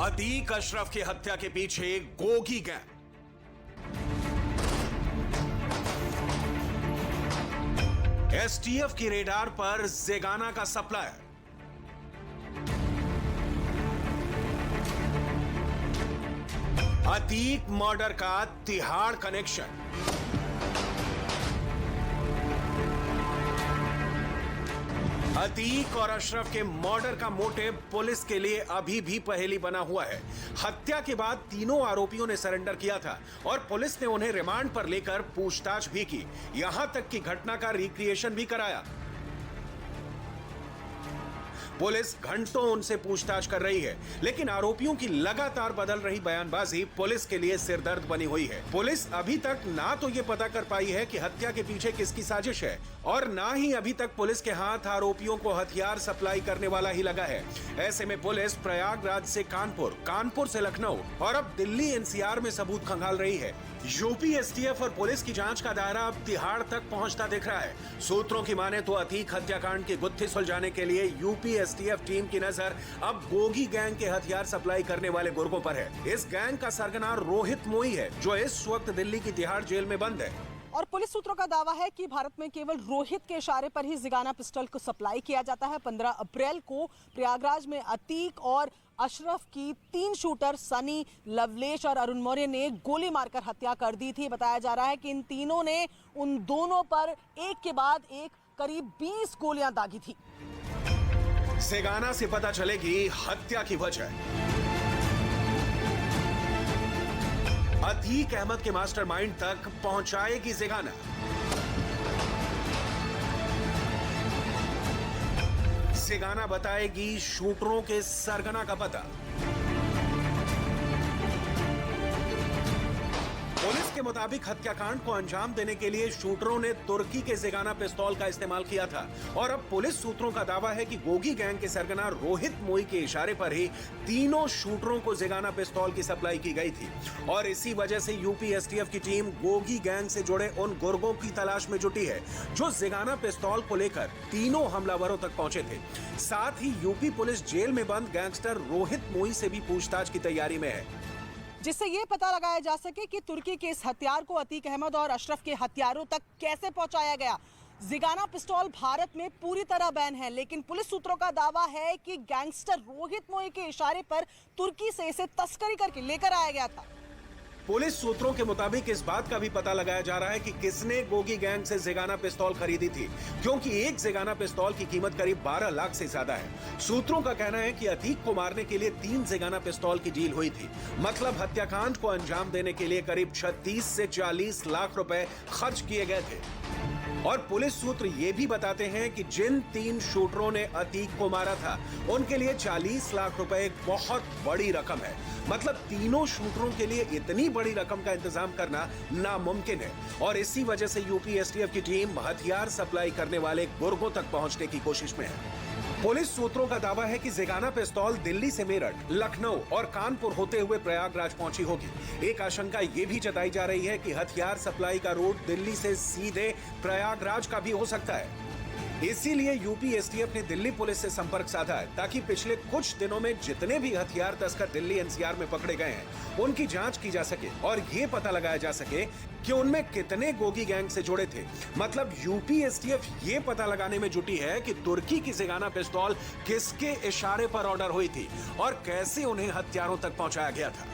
अतीक अशरफ की हत्या के पीछे गोगी गैंग। एसटीएफ की रेडार पर जेगाना का सप्लायर। अतीक मर्डर का तिहाड़ कनेक्शन। अतीक और अशरफ के मर्डर का मोटिव पुलिस के लिए अभी भी पहेली बना हुआ है। हत्या के बाद तीनों आरोपियों ने सरेंडर किया था और पुलिस ने उन्हें रिमांड पर लेकर पूछताछ भी की, यहां तक कि घटना का रिक्रिएशन भी कराया। पुलिस घंटों उनसे पूछताछ कर रही है, लेकिन आरोपियों की लगातार बदल रही बयानबाजी पुलिस के लिए सिरदर्द बनी हुई है। पुलिस अभी तक ना तो ये पता कर पाई है कि हत्या के पीछे किसकी साजिश है और ना ही अभी तक पुलिस के हाथ आरोपियों को हथियार सप्लाई करने वाला ही लगा है। ऐसे में पुलिस प्रयागराज से कानपुर, कानपुर से लखनऊ और अब दिल्ली एनसीआर में सबूत खंगाल रही है। यूपी एसटीएफ और पुलिस की जांच का दायरा अब तिहाड़ तक पहुंचता दिख रहा है। सूत्रों की माने तो अतीक हत्याकांड की गुत्थी सुलझाने के लिए यूपी एसटीएफ टीम की नजर अब गोगी गैंग के हथियार सप्लाई करने वाले गुर्गों पर है। इस गैंग का सरगना रोहित मोई है, जो इस वक्त दिल्ली की तिहाड़ जेल में बंद है। और पुलिस सूत्रों का दावा है कि भारत में केवल रोहित के इशारे पर ही जिगाना पिस्टल को सप्लाई किया जाता है। 15 अप्रैल को प्रयागराज में अतीक और अशरफ की 3 शूटर सनी, लवलेश और अरुण मौर्य ने गोली मारकर हत्या कर दी थी। बताया जा रहा है कि इन तीनों ने उन दोनों पर एक के बाद एक करीब 20 गोलियां दागी थी। जेगाना से पता चलेगी हत्या की वजह। अतीक अहमद के मास्टरमाइंड तक पहुंचाएगी जेगाना। जेगाना बताएगी शूटरों के सरगना का पता। पुलिस के मुताबिक हत्याकांड को अंजाम देने के लिए शूटरों ने तुर्की के जेगाना पिस्तौल का इस्तेमाल किया था और अब पुलिस सूत्रों का दावा है कि गोगी गैंग के सरगना रोहित मोई के इशारे पर ही तीनों शूटरों को जेगाना पिस्तौल की सप्लाई की गई थी और इसी वजह से यूपी एसटीएफ की टीम गोगी गैंग से जुड़े उन गुर्गों की तलाश में जुटी है जो जेगाना पिस्तौल को लेकर तीनों हमलावरों तक पहुंचे थे। साथ ही यूपी पुलिस जेल में बंद गैंगस्टर रोहित मोई से भी पूछताछ की तैयारी में है, जिससे ये पता लगाया जा सके कि तुर्की के इस हथियार को अतीक अहमद और अशरफ के हथियारों तक कैसे पहुंचाया गया। जिगाना पिस्तौल भारत में पूरी तरह बैन है, लेकिन पुलिस सूत्रों का दावा है कि गैंगस्टर रोहित मोई के इशारे पर तुर्की से इसे तस्करी करके लेकर आया गया था। पुलिस सूत्रों के मुताबिक इस बात का भी पता लगाया जा रहा है कि किसने गोगी गैंग से जेगाना पिस्तौल खरीदी थी, क्योंकि एक जेगाना पिस्तौल की कीमत करीब 12 लाख से ज्यादा है। सूत्रों का कहना है कि अतीक को मारने के लिए 3 जेगाना पिस्तौल की डील हुई थी। मतलब हत्याकांड को अंजाम देने के लिए करीब 36 से 40 लाख रुपए खर्च किए गए थे। और पुलिस सूत्र ये भी बताते हैं कि जिन 3 शूटरों ने अतीक को मारा था उनके लिए 40 लाख रुपए एक बहुत बड़ी रकम है। मतलब तीनों शूटरों के लिए इतनी बड़ी रकम का इंतजाम करना नामुमकिन है और इसी वजह से यूपी एसटीएफ की टीम हथियार सप्लाई करने वाले गुर्गों तक पहुंचने की कोशिश में है। पुलिस सूत्रों का दावा है कि जेगाना पिस्तौल दिल्ली से मेरठ, लखनऊ और कानपुर होते हुए प्रयागराज पहुंची होगी। एक आशंका ये भी जताई जा रही है कि हथियार सप्लाई का रूट दिल्ली से सीधे प्रयागराज का भी हो सकता है। इसीलिए यूपी एसटीएफ ने दिल्ली पुलिस से संपर्क साधा है ताकि पिछले कुछ दिनों में जितने भी हथियार तस्कर दिल्ली एनसीआर में पकड़े गए हैं उनकी जांच की जा सके और ये पता लगाया जा सके कि उनमें कितने गोगी गैंग से जुड़े थे। मतलब यूपी एसटीएफ ये पता लगाने में जुटी है कि तुर्की की जेगाना पिस्तौल किसके इशारे पर ऑर्डर हुई थी और कैसे उन्हें हथियारों तक पहुंचाया गया था।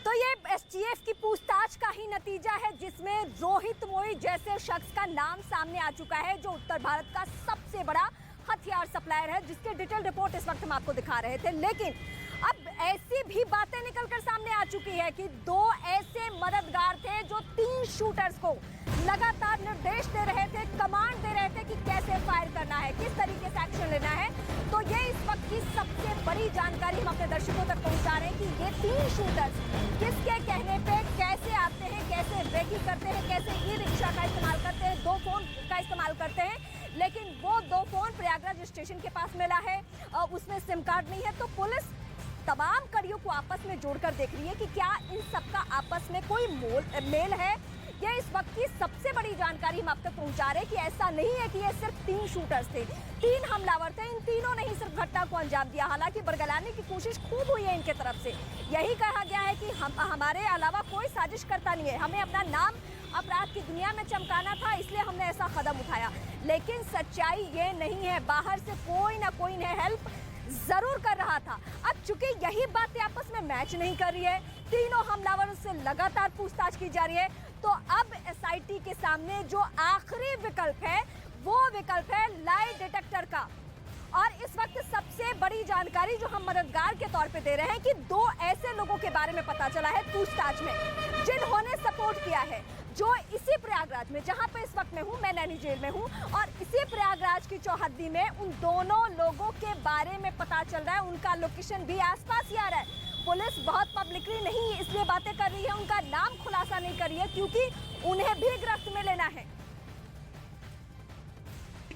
तो ये एसटीएफ की पूछताछ का ही नतीजा है, जिसमें रोहित मोई जैसे शख्स का नाम सामने आ चुका है, जो उत्तर भारत का सबसे बड़ा हथियार सप्लायर है, जिसके डिटेल रिपोर्ट इस वक्त हम आपको दिखा रहे थे। लेकिन अब ऐसी भी बातें निकलकर सामने आ चुकी है कि 2 ऐसे मददगार थे जो 3 शूटर्स को लगातार निर्देश दे रहे थे, कमांड दे रहे थे कि कैसे फायर करना है, किस तरीके से एक्शन लेना है। तो ये इस वक्त की सबसे बड़ी जानकारी हम अपने दर्शकों तक पहुंचा रहे हैं कि ये 3 शूटर्स किसके कहने पे कैसे आते हैं, कैसे रेकी करते हैं, कैसे ई रिक्शा का इस्तेमाल करते हैं, 2 फोन का इस्तेमाल करते हैं। लेकिन वो 2 फोन प्रयागराज स्टेशन के पास मिला है, उसमें सिम कार्ड नहीं है। तो पुलिस तमाम कड़ियों को आपस में जोड़कर देख रही है कि क्या इन सबका आपस में कोई मेल है ये इस वक्त की सबसे बड़ी जानकारी हम आप तक पहुंचा रहे हैं कि ऐसा नहीं है कि ये सिर्फ 3 शूटर्स थे, 3 हमलावर थे। इन तीनों ने ही सिर्फ घटना को अंजाम दिया। हालांकि बरगलाने की कोशिश खूब हुई है इनके तरफ से। यही कहा गया है कि हमारे अलावा कोई साजिश करता नहीं है, हमें अपना नाम अपराध की दुनिया में चमकाना था, इसलिए हमने ऐसा कदम उठाया। लेकिन सच्चाई ये नहीं है, बाहर से कोई ना कोई इन्हें हेल्प जरूर कर रहा था। अब चूंकि यही बातें आपस में मैच नहीं कर रही है, तीनों हमलावरों से लगातार पूछताछ की जा रही है, तो अब एसआईटी के सामने जो आखिरी विकल्प है वो विकल्प है लाई डिटेक्टर का। और इस वक्त सबसे बड़ी जानकारी जो हम मददगार के तौर पे दे रहे हैं कि 2 ऐसे लोगों के बारे में पता चला है पूछताछ में जिन्होंने सपोर्ट किया है, जो इसी प्रयागराज में, जहां पे इस वक्त मैं हूं, मैं नैनी जेल में हूं, और इसी प्रयागराज की चौहद्दी में उन दोनों लोगों के बारे में पता चल रहा है। उनका लोकेशन भी आसपास ही आ रहा है। पुलिस बहुत पब्लिकली नहीं इसलिए बातें कर रही है, उनका नाम खुलासा नहीं कर रही है, क्योंकि उन्हें भी गिरफ्त में लेना है।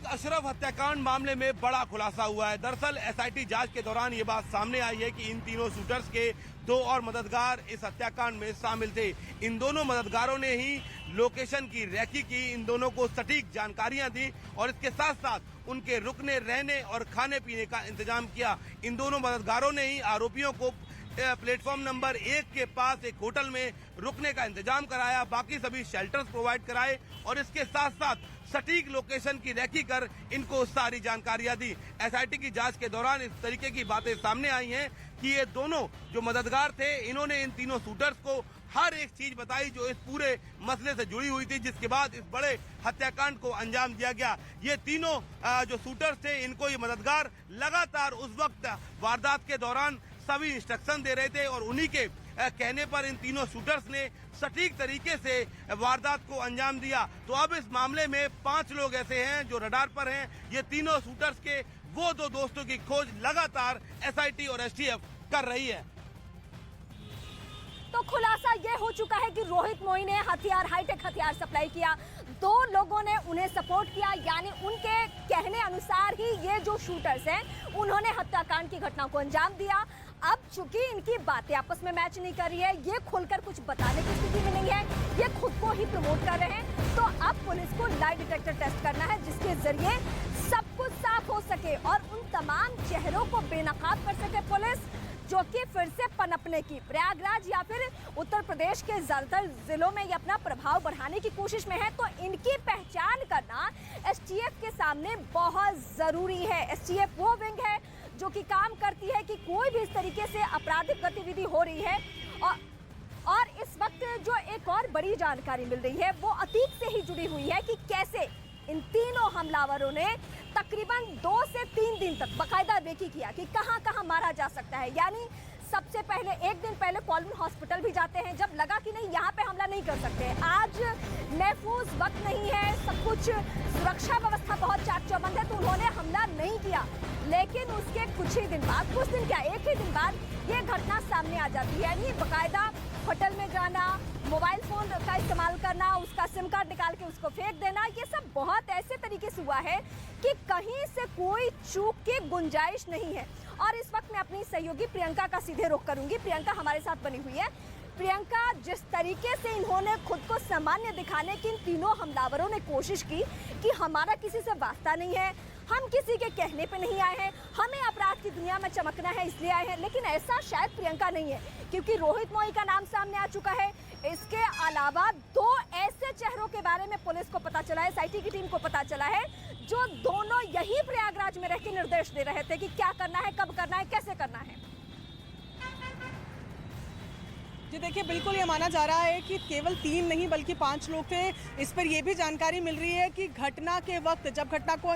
अशरफ हत्याकांड मामले में बड़ा खुलासा हुआ है। दरअसल एसआईटी जांच के दौरान ये बात सामने आई है कि इन तीनों शूटर्स के 2 और मददगार इस हत्याकांड में शामिल थे। इन दोनों मददगारों ने ही लोकेशन की रेकी की, इन दोनों को सटीक जानकारियां दी और इसके साथ साथ उनके रुकने, रहने और खाने पीने का इंतजाम किया। इन दोनों मददगारों ने ही आरोपियों को प्लेटफॉर्म नंबर 1 के पास एक होटल में रुकने का इंतजाम कराया, बाकी सभी शेल्टर्स प्रोवाइड कराए और इसके साथ साथ सटीक लोकेशन की रेकी कर इनको सारी जानकारियां दी। एसआईटी की जांच के दौरान इस तरीके की बातें सामने आई हैं कि ये दोनों जो मददगार थे, इन्होंने इन तीनों शूटर्स को हर एक चीज बताई जो इस पूरे मसले से जुड़ी हुई थी, जिसके बाद इस बड़े हत्याकांड को अंजाम दिया गया। ये तीनों जो शूटर्स थे, इनको ये मददगार लगातार उस वक्त वारदात के दौरान सभी इंस्ट्रक्शन दे रहे थे और उन्हीं के कहने पर इन तीनों शूटर्स ने सटीक तरीके से वारदात को अंजाम दिया। तो अब इस मामले में 5 लोग ऐसे हैं जो रडार पर हैं। ये तीनों शूटर्स के वो 2 दोस्तों की खोज लगातार एसआईटी और एसटीएफ कर रही है। तो खुलासा यह हो चुका है कि रोहित मोई ने हथियार, हाईटेक हथियार सप्लाई किया, 2 लोगों ने उन्हें सपोर्ट किया, यानी उनके कहने अनुसार ही ये जो शूटर्स हैं उन्होंने हत्याकांड की घटना को अंजाम दिया। अब चूंकि इनकी बातें आपस में मैच नहीं कर रही है, ये खुलकर कुछ बताने की स्थिति में नहीं है, ये खुद को ही प्रमोट कर रहे हैं, तो अब पुलिस को लाई डिटेक्टर टेस्ट करना है जिसके जरिए सब कुछ साफ हो सके और उन तमाम चेहरों को बेनकाब कर सके पुलिस, जो कि फिर से पनपने की प्रयागराज या फिर उत्तर प्रदेश के ज्यादातर जिलों में ये अपना प्रभाव बढ़ाने की कोशिश में है। तो इनकी पहचान करना एसटीएफ के सामने बहुत जरूरी है। एसटीएफ वो विंग है जो कि काम करती है कि कोई भी इस तरीके से आपराधिक गतिविधि हो रही है। और इस वक्त जो एक और बड़ी जानकारी मिल रही है वो अतीत से ही जुड़ी हुई है कि कैसे इन तीनों हमलावरों ने तकरीबन 2 से 3 दिन तक बाकायदा रेकी किया कि कहां कहां मारा जा सकता है। यानी सबसे पहले 1 दिन पहले कॉलवन हॉस्पिटल भी जाते हैं, जब लगा कि नहीं यहाँ पे हमला नहीं कर सकते, आज महफूज वक्त नहीं है, सब कुछ सुरक्षा व्यवस्था बहुत चाक चौबंद है, तो उन्होंने हमला नहीं किया। लेकिन उसके कुछ ही दिन बाद, कुछ दिन क्या, 1 ही दिन बाद ये घटना सामने आ जाती है। यानी बाकायदा होटल में जाना, मोबाइल फोन का इस्तेमाल करना, उसका सिम कार्ड निकाल के उसको फेंक देना, ये सब बहुत ऐसे तरीके से हुआ है कि कहीं से कोई चूक की गुंजाइश नहीं है। और इस वक्त मैं अपनी सहयोगी प्रियंका का सीधे रुख करूंगी। प्रियंका हमारे साथ बनी हुई है। प्रियंका, जिस तरीके से इन्होंने खुद को सामान्य दिखाने की इन तीनों हमलावरों ने कोशिश की कि हमारा किसी से वास्ता नहीं है, हम किसी के कहने पे नहीं आए हैं, हमें अपराध की दुनिया में चमकना है इसलिए आए हैं, लेकिन ऐसा शायद प्रियंका नहीं है, क्योंकि रोहित मोई का नाम सामने आ चुका है। इसके अलावा 2 ऐसे चेहरों के बारे में पुलिस को पता चला है, एसआईटी की टीम को पता चला है, जो दोनों यही प्रयागराज में रह के निर्देश दे रहे थे कि क्या करना है, कब करना है, कैसे करना है। जी देखिए, बिल्कुल ये माना जा रहा है कि केवल 3 नहीं बल्कि 5 लोग थे। इस पर यह भी जानकारी मिल रही है कि घटना के वक्त, जब घटना को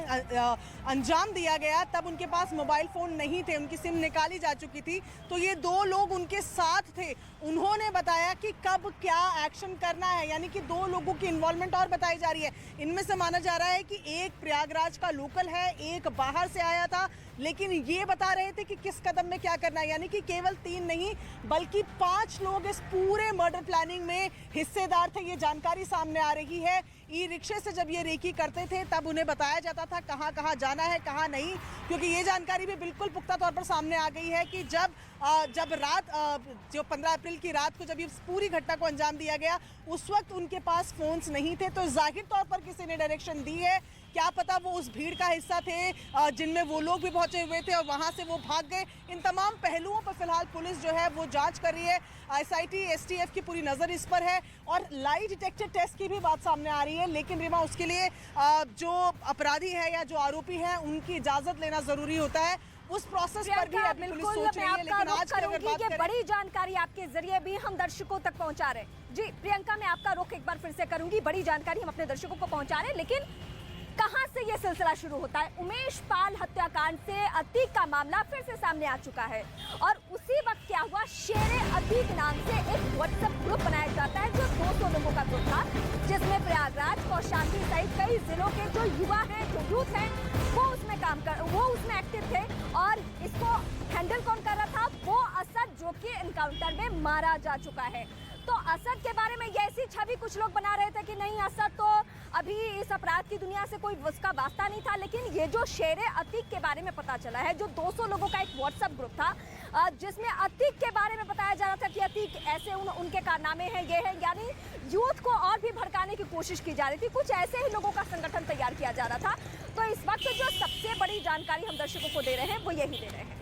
अंजाम दिया गया, तब उनके पास मोबाइल फ़ोन नहीं थे, उनकी सिम निकाली जा चुकी थी। तो ये 2 लोग उनके साथ थे, उन्होंने बताया कि कब क्या एक्शन करना है, यानी कि 2 लोगों की इन्वॉल्वमेंट और बताई जा रही है। इनमें से माना जा रहा है कि एक प्रयागराज का लोकल है, एक बाहर से आया था, लेकिन ये बता रहे थे कि किस कदम में क्या करना है। यानी कि केवल 3 नहीं बल्कि 5 लोग इस पूरे मर्डर प्लानिंग में हिस्सेदार थे, ये जानकारी सामने आ रही है। ई रिक्शे से जब ये रेकी करते थे तब उन्हें बताया जाता था कहाँ कहाँ जाना है कहाँ नहीं, क्योंकि ये जानकारी भी बिल्कुल पुख्ता तौर पर सामने आ गई है कि जब रात जो 15 अप्रैल की रात को जब ये पूरी घटना को अंजाम दिया गया उस वक्त उनके पास फोन्स नहीं थे, तो जाहिर तौर पर किसी ने डायरेक्शन दी है। क्या पता वो उस भीड़ का हिस्सा थे जिनमें वो लोग भी पहुंचे हुए थे और वहां से वो भाग गए। इन तमाम पहलुओं पर फिलहाल पुलिस जो है वो जांच कर रही है। एसआईटी एसटीएफ की पूरी नजर इस पर है और लाई डिटेक्टर टेस्ट की भी बात सामने आ रही है, लेकिन रीमा उसके लिए जो अपराधी है या जो आरोपी है उनकी इजाजत लेना जरूरी होता है। उस प्रोसेस पर भी अभी पुलिस सोच रही है, लेकिन आज की अगर बात करें, बड़ी जानकारी आपके जरिए भी हम दर्शकों तक पहुंचा रहे हैं। जी प्रियंका, मैं आपका रुख एक बार फिर से करूंगी। बड़ी जानकारी हम अपने दर्शकों को पहुंचा रहे हैं, लेकिन कहां से ये सिलसिला शुरू होता है? उमेश पाल हत्याकांड से अतीक का मामला फिर से सामने आ चुका है और उसी वक्त क्या हुआ, शेरे अतीक नाम से एक व्हाट्सएप ग्रुप बनाया जाता है जो 200 लोगों का ग्रुप था, जिसमें प्रयागराज, कौशाम्बी सहित कई जिलों के जो युवा हैं, जो यूथ हैं, वो उसमें एक्टिव थे। और इसको हैंडल कौन कर रहा था? वो असद, जो कि एनकाउंटर में मारा जा चुका है। तो असद के बारे में ये ऐसी छवि कुछ लोग बना रहे थे कि नहीं, असद तो अभी इस अपराध की दुनिया से कोई उसका वास्ता नहीं था, लेकिन ये जो शेरे अतीक के बारे में पता चला है, जो 200 लोगों का एक व्हाट्सएप ग्रुप था जिसमें अतीक के बारे में बताया जा रहा था कि अतीक ऐसे उनके कारनामे हैं, ये है, यानी यूथ को और भी भड़काने की कोशिश की जा रही थी। कुछ ऐसे ही लोगों का संगठन तैयार किया जा रहा था। तो इस वक्त जो सबसे बड़ी जानकारी हम दर्शकों को दे रहे हैं वो यही दे रहे हैं।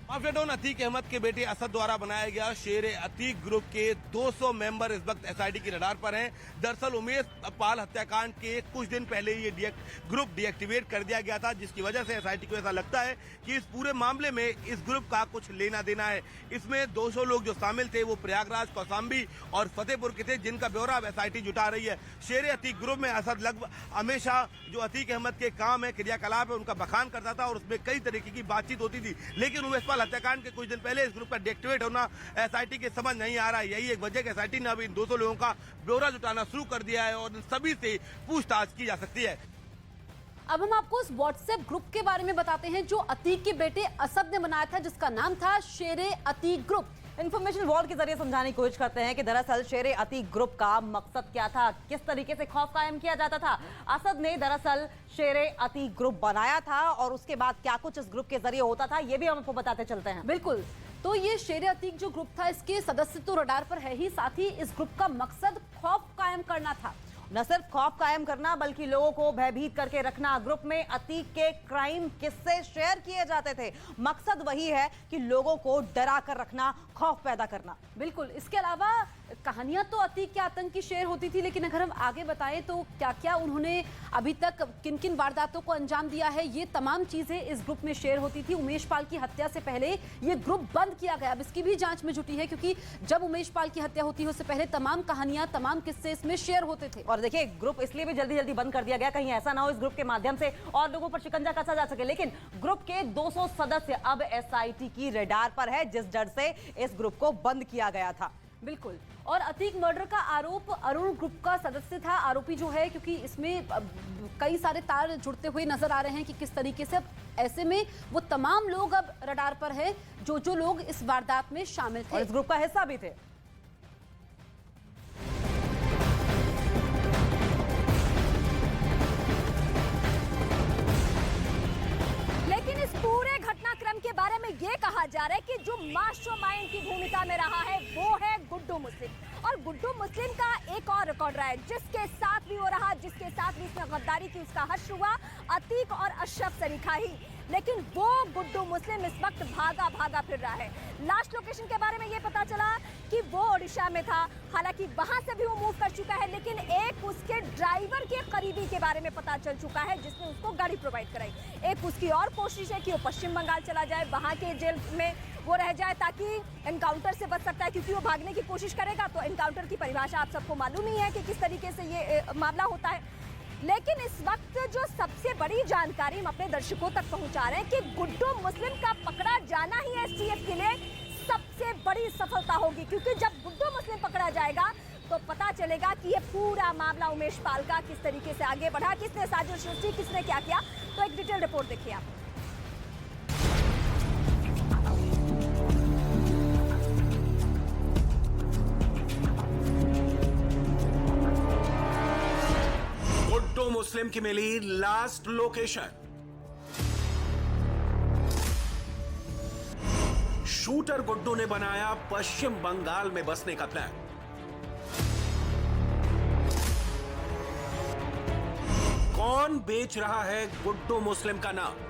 माफिया डॉन अतीक अहमद के बेटे असद द्वारा बनाया गया शेर अतीक ग्रुप के 200 मेंबर इस वक्त एसआईटी की रडार पर हैं। दरअसल उमेश पाल हत्याकांड के कुछ दिन पहले ये ग्रुप डीएक्टिवेट कर दिया गया था, जिसकी वजह से एसआईटी को ऐसा लगता है कि इस पूरे मामले में इस ग्रुप का कुछ लेना देना है। इसमें 200 लोग जो शामिल थे वो प्रयागराज, कौशाम्बी और फतेहपुर के थे, जिनका ब्यौरा अब एसआईटी जुटा रही है। शेर अतीक ग्रुप में असद लगभग हमेशा जो अतीक अहमद के काम है, क्रियाकलाप है, उनका बखान करता था और उसमें कई तरीके की बातचीत होती थी। लेकिन उमेश पाल हत्याकांड के कुछ दिन पहले इस ग्रुप का डीएक्टिवेट होना एसआईटी के समझ नहीं आ रहा है। यही एक वजह कि एसआईटी ने अभी इन 200 लोगों का ब्यौरा जुटाना शुरू कर दिया है और सभी से पूछताछ की जा सकती है। अब हम आपको उस व्हाट्सएप ग्रुप के बारे में बताते हैं जो अतीक के बेटे असद ने बनाया था, जिसका नाम था शेरे अतीक ग्रुप। इंफॉर्मेशन वॉल के जरिए समझाने की कोशिश करते हैं कि दरअसल शेरे अतीक ग्रुप का मकसद क्या था, किस तरीके से खौफ कायम किया जाता था। असद ने दरअसल शेरे अतीक ग्रुप बनाया था और उसके बाद क्या कुछ इस ग्रुप के जरिए होता था ये भी हम आपको बताते चलते हैं। बिल्कुल, तो ये शेरे अतीक जो ग्रुप था, इसके सदस्य तो रडार पर है ही, साथ ही इस ग्रुप का मकसद खौफ कायम करना था। न सिर्फ खौफ कायम करना बल्कि लोगों को भयभीत करके रखना। ग्रुप में अतीक के क्राइम किस्से शेयर किए जाते थे। मकसद वही है कि लोगों को डरा कर रखना, खौफ पैदा करना। बिल्कुल, इसके अलावा कहानियां तो अतीक के आतंक की शेयर होती थी, लेकिन अगर हम आगे बताएं तो क्या क्या उन्होंने अभी तक किन किन वारदातों को अंजाम दिया है, ये तमाम चीजें इस ग्रुप में शेयर होती थी। उमेश पाल की हत्या से पहले ये ग्रुप बंद किया गया, अब इसकी भी जांच में जुटी है, क्योंकि जब उमेश पाल की हत्या होती है उससे पहले तमाम कहानियां, तमाम किस्से इसमें शेयर होते थे। और देखिए, ग्रुप इसलिए भी जल्दी जल्दी बंद कर दिया गया, कहीं ऐसा ना हो इस ग्रुप के माध्यम से और लोगों पर शिकंजा कसा जा सके। लेकिन ग्रुप के 200 सदस्य अब एसआईटी की रडार पर है, जिस डर से इस ग्रुप को बंद किया गया था। बिल्कुल, और अतीक मर्डर का आरोप अरुण ग्रुप का सदस्य था, आरोपी जो है, क्योंकि इसमें कई सारे तार जुड़ते हुए नजर आ रहे हैं कि किस तरीके से ऐसे में वो तमाम लोग अब रडार पर है जो लोग इस वारदात में शामिल थे और इस ग्रुप का हिस्सा भी थे। लेकिन इस पूरे घटनाक्रम के बारे में ये कहा जा रहा है कि जो मास्टरमाइंड की भूमिका में रहा है वो है गुड्डू मुस्लिम। और गुड्डू मुस्लिम का एक और रिकॉर्ड रहा है, जिसके साथ भी हो रहा, जिसके साथ भी इसमें गद्दारी की उसका हश्र हुआ, अतीक और अशरफ सरीखा ही। लेकिन वो गुड्डू मुस्लिम इस वक्त भागा फिर रहा है। लास्ट लोकेशन के बारे में ये पता चला कि वो ओडिशा में था, हालांकि वहां से भी वो मूव कर चुका है, लेकिन एक उसके ड्राइवर के करीबी के बारे में पता चल चुका है जिसने उसको गाड़ी प्रोवाइड कराई। एक उसकी और कोशिश है कि वो पश्चिम बंगाल चला जाए, वहां के जेल में वो रह जाए ताकि एनकाउंटर से बच सकता है, क्योंकि वो भागने की कोशिश करेगा तो एनकाउंटर की परिभाषा आप सबको मालूम ही है कि किस तरीके से ये मामला होता है। लेकिन इस वक्त जो सबसे बड़ी जानकारी हम अपने दर्शकों तक पहुंचा रहे हैं कि गुड्डू मुस्लिम का पकड़ा जाना ही एसटीएफ के लिए सबसे बड़ी सफलता होगी, क्योंकि जब गुड्डू मुस्लिम पकड़ा जाएगा तो पता चलेगा कि ये पूरा मामला उमेश पाल का किस तरीके से आगे बढ़ा, किसने साजिश रची, किसने क्या किया। तो एक डिटेल रिपोर्ट देखिए आप। गुड्डू मुस्लिम की मिली लास्ट लोकेशन। शूटर गुड्डू ने बनाया पश्चिम बंगाल में बसने का प्लान। कौन बेच रहा है गुड्डू मुस्लिम का नाम?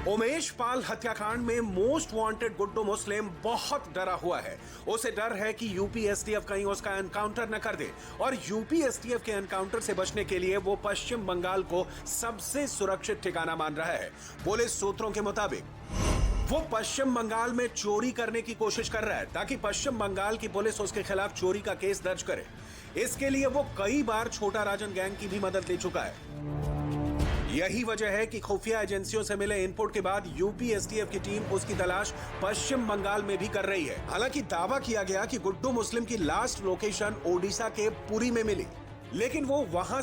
उमेश पाल हत्याकांड में मोस्ट वांटेड गुड्डू मुस्लिम बहुत डरा हुआ है। उसे डर है कि यूपी एसटीएफ कहीं उसका एनकाउंटर न कर दे, और यूपी एसटीएफ के एनकाउंटर से बचने के लिए वो पश्चिम बंगाल को सबसे सुरक्षित ठिकाना मान रहा है। पुलिस सूत्रों के मुताबिक वो पश्चिम बंगाल में चोरी करने की कोशिश कर रहा है ताकि पश्चिम बंगाल की पुलिस उसके खिलाफ चोरी का केस दर्ज करे। इसके लिए वो कई बार छोटा राजन गैंग की भी मदद ले चुका है। यही वजह है कि खुफिया एजेंसियों से मिले इनपुट के बाद यूपी एसटीएफ की टीम उसकी तलाश पश्चिम बंगाल में भी कर रही है। हालांकि दावा किया गया कि गुड्डू मुस्लिम की लास्ट लोकेशन ओडिशा के पुरी में मिली, लेकिन वो वहां